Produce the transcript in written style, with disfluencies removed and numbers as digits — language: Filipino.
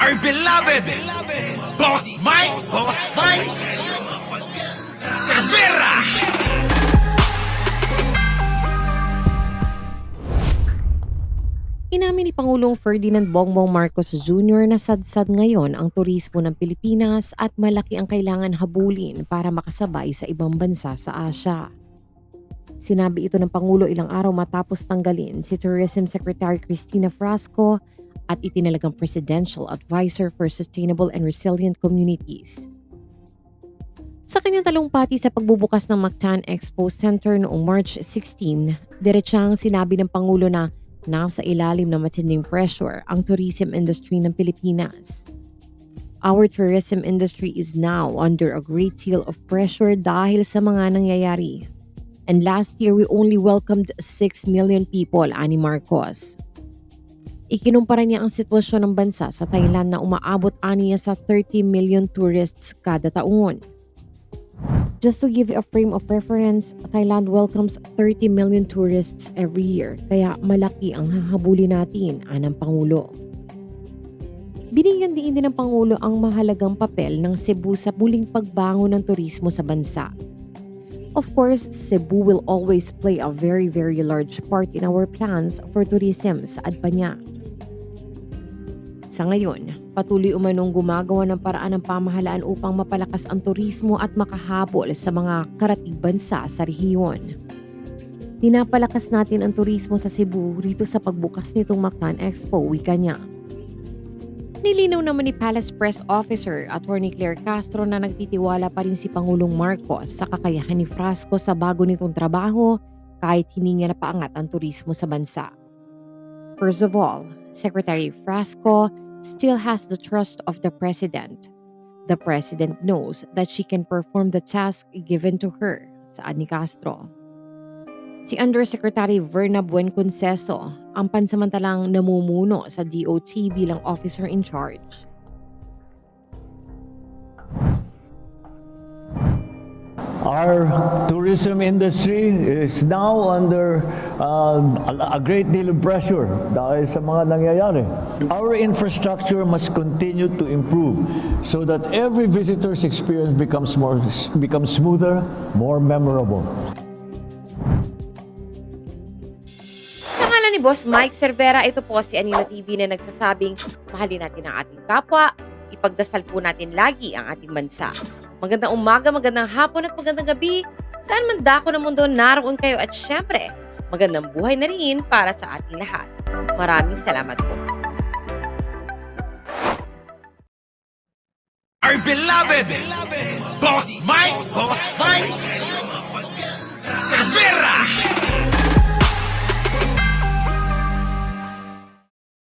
Our beloved Boss Mike Cervera. Inamin ni Pangulong Ferdinand Bongbong Marcos Jr. na sadsad ngayon ang turismo ng Pilipinas at malaki ang kailangan habulin para makasabay sa ibang bansa sa Asia. Sinabi ito ng Pangulo ilang araw matapos tanggalin si Tourism Secretary Cristina Frasco at itinalagang Presidential Advisor for Sustainable and Resilient Communities. Sa kanyang talumpati sa pagbubukas ng Mactan Expo Center noong March 16, diretsang sinabi ng Pangulo na nasa ilalim ng matinding pressure ang tourism industry ng Pilipinas. Our tourism industry is now under a great deal of pressure dahil sa mga nangyayari. And last year, we only welcomed 6 million people, ani Marcos. Ikinumpara niya ang sitwasyon ng bansa sa Thailand na umaabot aniya sa 30 million tourists kada taon. Just to give you a frame of reference, Thailand welcomes 30 million tourists every year, kaya malaki ang hahabulin natin, anang Pangulo. Binigyan din ng Pangulo ang mahalagang papel ng Cebu sa muling pagbangon ng turismo sa bansa. Of course, Cebu will always play a very, very large part in our plans for tourism, saad pa niya. Sa ngayon, patuloy umanong gumagawa ng paraan ng pamahalaan upang mapalakas ang turismo at makahabol sa mga karatig bansa sa rehiyon. Pinapalakas natin ang turismo sa Cebu rito sa pagbukas nitong Mactan Expo, wika niya. Nilinaw naman ni Palace Press Officer Attorney Claire Castro na nagtitiwala pa rin si Pangulong Marcos sa kakayahan ni Frasco sa bago nitong trabaho kahit hindi niya napaangat ang turismo sa bansa. First of all, Secretary Frasco still has the trust of the President. The President knows that she can perform the task given to her, saad ni Castro. Si Undersecretary Verna Buenconceso ang pansamantalang namumuno sa DOT bilang officer in charge. Our tourism industry is now under a great deal of pressure dahil sa mga nangyayari. Our infrastructure must continue to improve so that every visitor's experience becomes smoother, more memorable. Sa ngalan ni Boss Mike Cervera, ito po si Anino TV na nagsasabing mahalin natin ang ating kapwa, ipagdasal po natin lagi ang ating bansa. Magandang umaga, magandang hapon at magandang gabi. Saan man dako ng mundo naroon kayo at syempre, magandang buhay na rin para sa ating lahat. Maraming salamat po. Our beloved Boss Mike